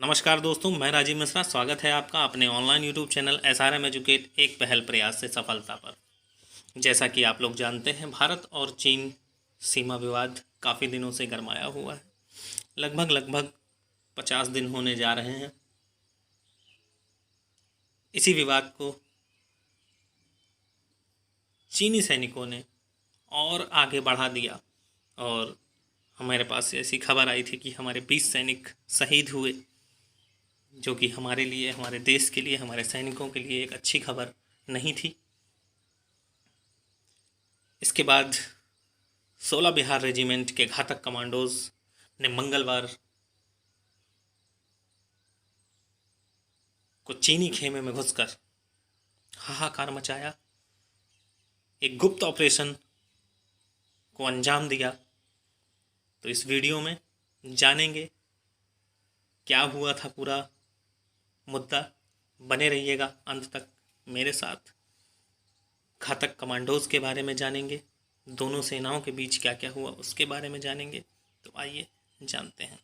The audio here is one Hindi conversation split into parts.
नमस्कार दोस्तों, मैं राजीव मिश्रा। स्वागत है आपका अपने online YouTube channel SRM educate एक पहल प्रयास से सफलता पर। जैसा कि आप लोग जानते हैं, भारत और चीन सीमा विवाद काफ़ी दिनों से गरमाया हुआ है। लगभग 50 दिन होने जा रहे हैं। इसी विवाद को चीनी सैनिकों ने और आगे बढ़ा दिया और हमारे पास ऐसी खबर आई थी कि हमारे 20 सैनिक शहीद हुए, जो कि हमारे लिए, हमारे देश के लिए, हमारे सैनिकों के लिए एक अच्छी खबर नहीं थी। इसके बाद 16 बिहार रेजिमेंट के घातक कमांडोज ने मंगलवार को चीनी खेमे में घुसकर हाहाकार मचाया, एक गुप्त ऑपरेशन को अंजाम दिया। तो इस वीडियो में जानेंगे क्या हुआ था पूरा मुद्दा। बने रहिएगा अंत तक मेरे साथ। घातक कमांडोज के बारे में जानेंगे, दोनों सेनाओं के बीच क्या क्या हुआ उसके बारे में जानेंगे। तो आइए जानते हैं।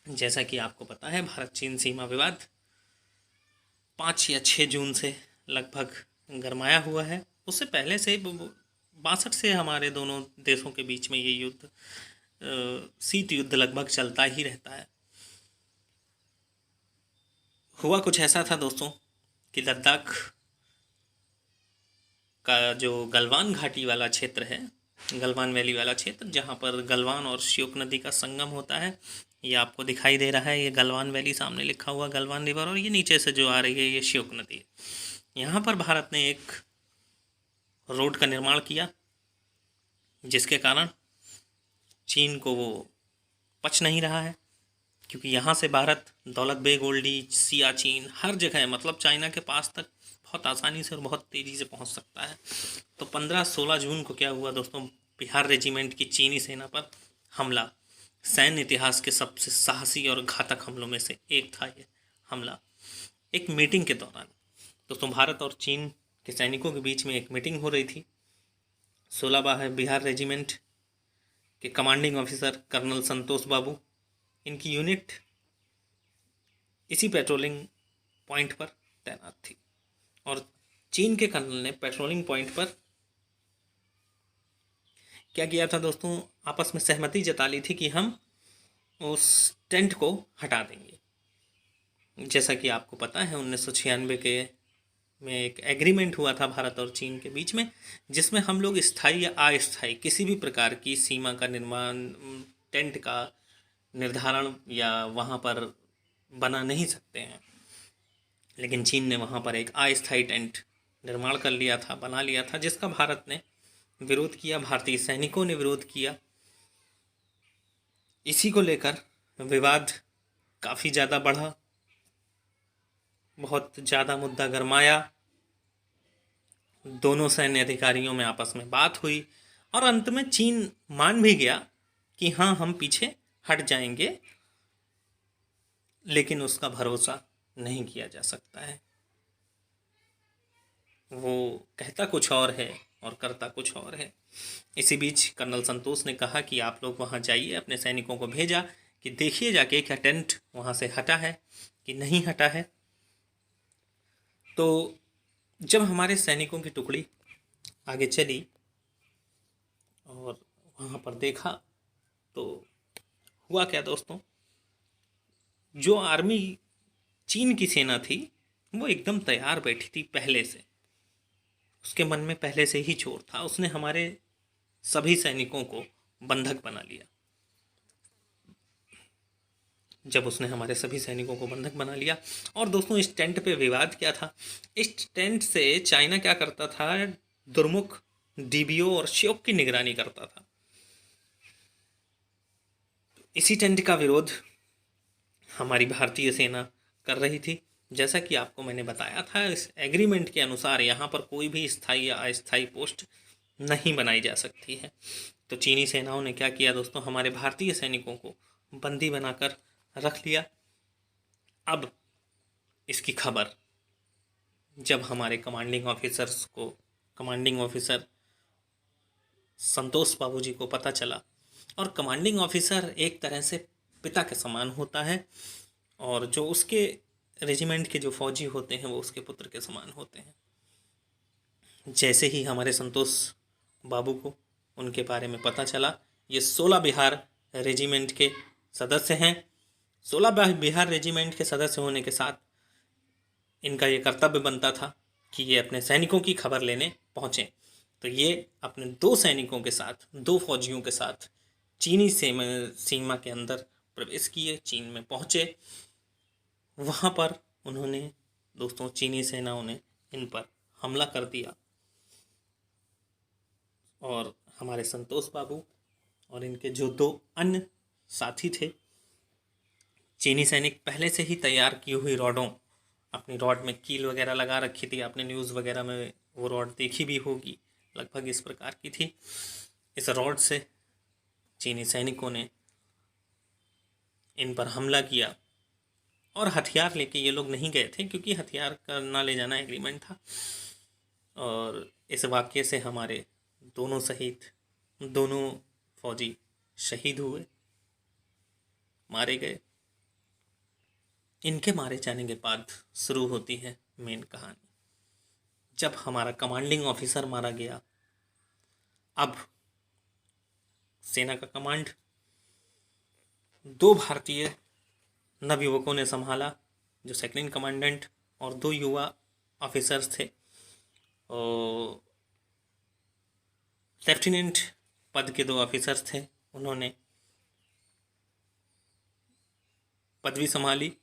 जैसा कि आपको पता है, भारत चीन सीमा विवाद 5 या 6 जून से लगभग गरमाया हुआ है। उससे पहले से 62 से हमारे दोनों देशों के बीच में ये युद्ध, शीत युद्ध लगभग चलता ही रहता है। हुआ कुछ ऐसा था दोस्तों कि लद्दाख का जो गलवान घाटी वाला क्षेत्र है, गलवान वैली वाला क्षेत्र, जहाँ पर गलवान और श्योक नदी का संगम होता है, ये आपको दिखाई दे रहा है। ये गलवान वैली, सामने लिखा हुआ गलवान रिवर, और ये नीचे से जो आ रही है ये श्योक नदी है। यहाँ पर भारत ने एक रोड का निर्माण किया, जिसके कारण चीन को वो पच नहीं रहा है, क्योंकि यहाँ से भारत दौलत बेग ओल्डी, सियाचिन, हर जगह, मतलब चाइना के पास तक बहुत आसानी से और बहुत तेज़ी से पहुँच सकता है। तो 15-16 जून को क्या हुआ दोस्तों, बिहार रेजिमेंट की चीनी सेना पर हमला। सैन्य इतिहास के सबसे साहसी और घातक हमलों में से एक था ये हमला। एक मीटिंग के दौरान दोस्तों, भारत और चीन के सैनिकों के बीच में एक मीटिंग हो रही थी। 16 बिहार रेजिमेंट के कमांडिंग ऑफिसर कर्नल संतोष बाबू, इनकी यूनिट इसी पेट्रोलिंग पॉइंट पर तैनात थी, और चीन के कर्नल ने पेट्रोलिंग पॉइंट पर क्या किया था दोस्तों, आपस में सहमति जता ली थी कि हम उस टेंट को हटा देंगे। जैसा कि आपको पता है, 1996 के में एक एग्रीमेंट हुआ था भारत और चीन के बीच में, जिसमें हम लोग स्थायी या अस्थायी किसी भी प्रकार की सीमा का निर्माण, टेंट का निर्धारण या वहाँ पर बना नहीं सकते हैं। लेकिन चीन ने वहाँ पर एक अस्थायी टेंट निर्माण कर लिया था, बना लिया था, जिसका भारत ने विरोध किया, भारतीय सैनिकों ने विरोध किया। इसी को लेकर विवाद काफ़ी ज़्यादा बढ़ा, बहुत ज़्यादा मुद्दा गरमाया। दोनों सैन्य अधिकारियों में आपस में बात हुई, और अंत में चीन मान भी गया कि हाँ, हम पीछे हट जाएंगे, लेकिन उसका भरोसा नहीं किया जा सकता है। वो कहता कुछ और है और करता कुछ और है। इसी बीच कर्नल संतोष ने कहा कि आप लोग वहाँ जाइए, अपने सैनिकों को भेजा कि देखिए जाके क्या टेंट वहाँ से हटा है कि नहीं हटा है। तो जब हमारे सैनिकों की टुकड़ी आगे चली और वहाँ पर देखा, तो हुआ क्या दोस्तों, जो आर्मी चीन की सेना थी वो एकदम तैयार बैठी थी पहले से। उसके मन में पहले से ही चोर था, उसने हमारे सभी सैनिकों को बंधक बना लिया। जब उसने हमारे सभी सैनिकों को बंधक बना लिया, और दोस्तों इस टेंट पे विवाद क्या था, इस टेंट से चाइना क्या करता था, दुर्मुख, डीबीओ और श्योक की निगरानी करता था। इसी टेंट का विरोध हमारी भारतीय सेना कर रही थी। जैसा कि आपको मैंने बताया था, इस एग्रीमेंट के अनुसार यहाँ पर कोई भी स्थायी या अस्थायी पोस्ट नहीं बनाई जा सकती है। तो चीनी सेनाओं ने क्या किया दोस्तों, हमारे भारतीय सैनिकों को बंदी बनाकर रख लिया। अब इसकी खबर जब हमारे कमांडिंग ऑफिसर संतोष बाबूजी को पता चला, और कमांडिंग ऑफिसर एक तरह से पिता के समान होता है, और जो उसके रेजिमेंट के जो फौजी होते हैं वो उसके पुत्र के समान होते हैं। जैसे ही हमारे संतोष बाबू को उनके बारे में पता चला, ये 16 बिहार रेजिमेंट के सदस्य हैं। 16 बिहार रेजिमेंट के सदस्य होने के साथ इनका ये कर्तव्य बनता था कि ये अपने सैनिकों की खबर लेने पहुँचें। तो ये अपने 2 सैनिकों के साथ, 2 फौजियों के साथ चीनी सीमा के अंदर प्रवेश किए, चीन में पहुँचे। वहाँ पर उन्होंने दोस्तों चीनी सेनाओं ने इन पर हमला कर दिया और हमारे संतोष बाबू और इनके जो 2 अन्य साथी थे, चीनी सैनिक पहले से ही तैयार की हुई रॉडों, अपनी रॉड में कील वगैरह लगा रखी थी। आपने न्यूज़ वगैरह में वो रॉड देखी भी होगी, लगभग इस प्रकार की थी। इस रॉड से चीनी सैनिकों ने इन पर हमला किया और हथियार लेके ये लोग नहीं गए थे, क्योंकि हथियार का ना ले जाना एग्रीमेंट था। और इस वाक़ये से हमारे दोनों सहित दोनों फौजी शहीद हुए, मारे गए। इनके मारे जाने के बाद शुरू होती है मेन कहानी। जब हमारा कमांडिंग ऑफिसर मारा गया, अब सेना का कमांड 2 भारतीय नवयुवकों ने संभाला, जो सेकंड कमांडेंट और 2 युवा ऑफिसर्स थे। और लेफ्टिनेंट पद के 2 ऑफिसर्स थे, उन्होंने पदवी संभाली,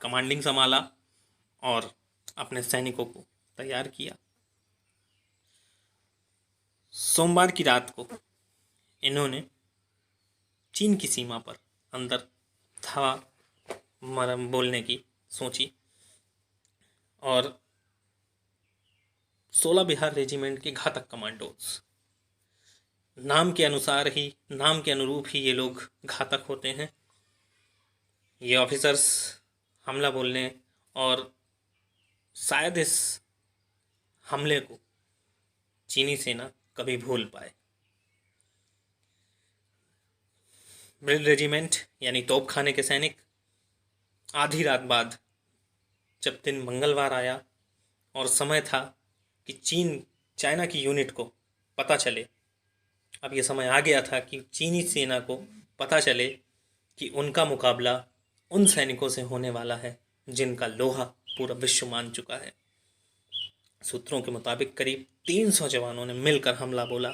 कमांडिंग संभाला और अपने सैनिकों को तैयार किया। सोमवार की रात को इन्होंने चीन की सीमा पर अंदर धावा बोलने की सोची और 16 बिहार रेजिमेंट के घातक कमांडोज, नाम के अनुसार ही, नाम के अनुरूप ही ये लोग घातक होते हैं। ये ऑफिसर्स हमला बोलने और शायद इस हमले को चीनी सेना कभी भूल पाए। ब्रिल रेजिमेंट यानी तोपखाने के सैनिक आधी रात बाद, जब दिन मंगलवार आया और समय था कि चाइना की यूनिट को पता चले, अब ये समय आ गया था कि चीनी सेना को पता चले कि उनका मुकाबला उन सैनिकों से होने वाला है जिनका लोहा पूरा विश्व मान चुका है। सूत्रों के मुताबिक करीब 300 जवानों ने मिलकर हमला बोला।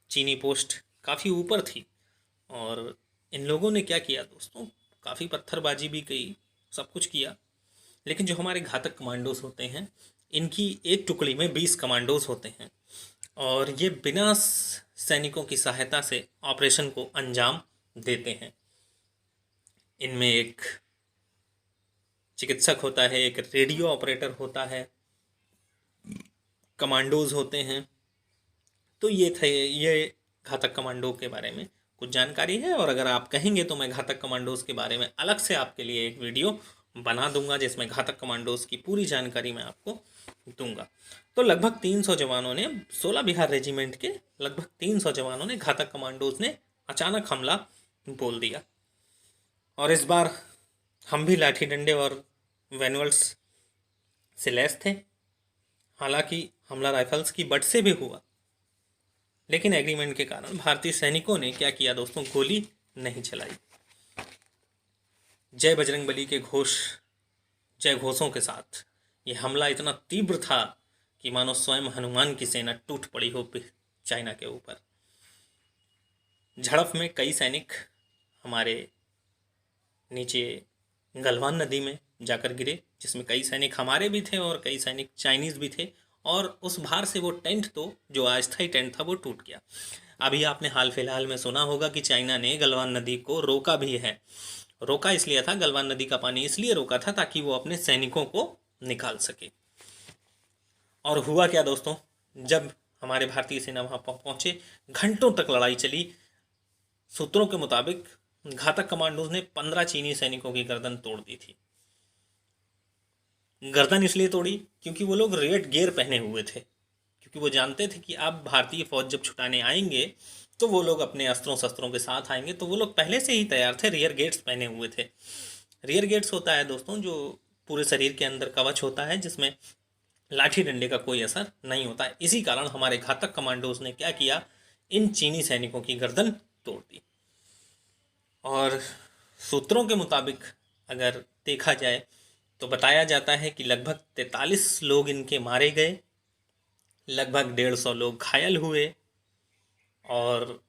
चीनी पोस्ट काफ़ी ऊपर थी और इन लोगों ने क्या किया दोस्तों, काफ़ी पत्थरबाजी भी की, सब कुछ किया। लेकिन जो हमारे घातक कमांडोज होते हैं, इनकी एक टुकड़ी में 20 कमांडोज होते हैं और ये बिना सैनिकों की सहायता से ऑपरेशन को अंजाम देते हैं। इनमें एक चिकित्सक होता है, एक रेडियो ऑपरेटर होता है, कमांडोज होते हैं। तो ये घातक कमांडो के बारे में कुछ जानकारी है। और अगर आप कहेंगे तो मैं घातक कमांडोज के बारे में अलग से आपके लिए एक वीडियो बना दूंगा, जिसमें घातक कमांडोज की पूरी जानकारी मैं आपको दूंगा। तो लगभग 300 जवानों ने, 16 बिहार रेजिमेंट के लगभग 300 जवानों ने, घातक कमांडोज ने अचानक हमला बोल दिया। और इस बार हम भी लाठी डंडे और वैनुअल्स से लैस थे। हालांकि हमला राइफल्स की बट से भी हुआ, लेकिन एग्रीमेंट के कारण भारतीय सैनिकों ने क्या किया दोस्तों, गोली नहीं चलाई। जय बजरंगबली के जय घोषों के साथ ये हमला इतना तीव्र था कि मानो स्वयं हनुमान की सेना टूट पड़ी हो चाइना के ऊपर। झड़प में कई सैनिक हमारे नीचे गलवान नदी में जाकर गिरे, जिसमें कई सैनिक हमारे भी थे और कई सैनिक चाइनीज़ भी थे। और उस भार से वो टेंट, तो जो अस्थायी टेंट था, वो टूट गया। अभी आपने हाल फिलहाल में सुना होगा कि चाइना ने गलवान नदी को रोका भी है। रोका इसलिए था, गलवान नदी का पानी इसलिए रोका था ताकि वो अपने सैनिकों को निकाल सके। और हुआ क्या दोस्तों, जब हमारे भारतीय सेना वहाँ पहुँचे, घंटों तक लड़ाई चली। सूत्रों के मुताबिक घातक कमांडोज ने 15 चीनी सैनिकों की गर्दन तोड़ दी थी। गर्दन इसलिए तोड़ी क्योंकि वो लोग रेड गियर पहने हुए थे, क्योंकि वो जानते थे कि अब भारतीय फौज जब छुटाने आएंगे तो वो लोग अपने अस्त्रों शस्त्रों के साथ आएंगे। तो वो लोग पहले से ही तैयार थे, रियर गेट्स पहने हुए थे। रियर गेट्स होता है दोस्तों, जो पूरे शरीर के अंदर कवच होता है जिसमें लाठी डंडे का कोई असर नहीं होता है। इसी कारण हमारे घातक कमांडोज ने क्या किया, इन चीनी सैनिकों की गर्दन तोड़ दी। और सूत्रों के मुताबिक अगर देखा जाए तो बताया जाता है कि लगभग 43 लोग इनके मारे गए, लगभग 150 लोग घायल हुए और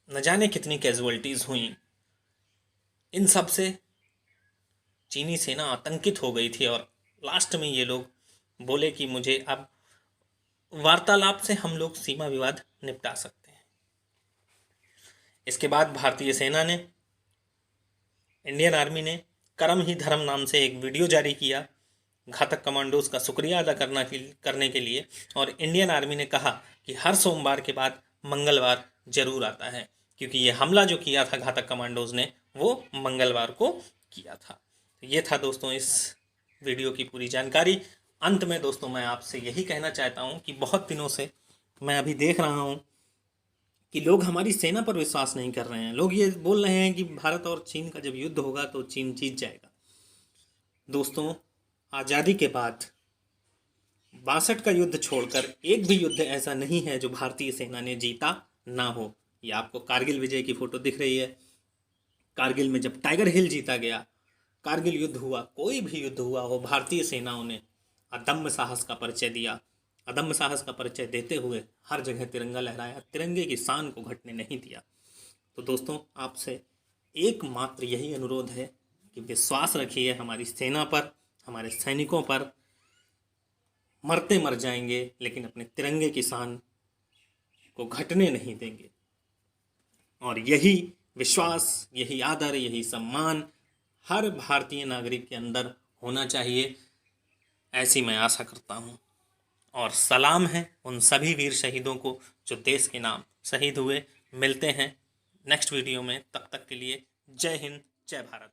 न जाने कितनी कैजुअल्टीज हुई। इन सब से चीनी सेना आतंकित हो गई थी और लास्ट में ये लोग बोले कि मुझे अब वार्तालाप से हम लोग सीमा विवाद निपटा सकते हैं। इसके बाद भारतीय सेना ने, इंडियन आर्मी ने कर्म ही धर्म नाम से एक वीडियो जारी किया घातक कमांडोज का शुक्रिया अदा करने के लिए, और इंडियन आर्मी ने कहा कि हर सोमवार के बाद मंगलवार जरूर आता है, क्योंकि ये हमला जो किया था घातक कमांडोज ने वो मंगलवार को किया था। ये था दोस्तों इस वीडियो की पूरी जानकारी। अंत में दोस्तों मैं आपसे यही कहना चाहता हूँ कि बहुत दिनों से मैं अभी देख रहा हूँ कि लोग हमारी सेना पर विश्वास नहीं कर रहे हैं। लोग ये बोल रहे हैं कि भारत और चीन का जब युद्ध होगा तो चीन जीत जाएगा। दोस्तों, आज़ादी के बाद 62 का युद्ध छोड़कर एक भी युद्ध ऐसा नहीं है जो भारतीय सेना ने जीता ना हो। ये आपको कारगिल विजय की फोटो दिख रही है। कारगिल में जब टाइगर हिल जीता गया, कारगिल युद्ध हुआ, कोई भी युद्ध हुआ हो, भारतीय सेनाओं ने अदम्य साहस का परिचय दिया। अदम्य साहस का परिचय देते हुए हर जगह तिरंगा लहराया, तिरंगे की शान को घटने नहीं दिया। तो दोस्तों, आपसे एकमात्र यही अनुरोध है कि विश्वास रखिए हमारी सेना पर, हमारे सैनिकों पर। मरते मर जाएंगे लेकिन अपने तिरंगे की शान को घटने नहीं देंगे। और यही विश्वास, यही आदर, यही सम्मान हर भारतीय नागरिक के अंदर होना चाहिए, ऐसी मैं आशा करता हूँ। और सलाम है उन सभी वीर शहीदों को जो देश के नाम शहीद हुए। मिलते हैं नेक्स्ट वीडियो में, तब तक के लिए जय हिंद, जय भारत।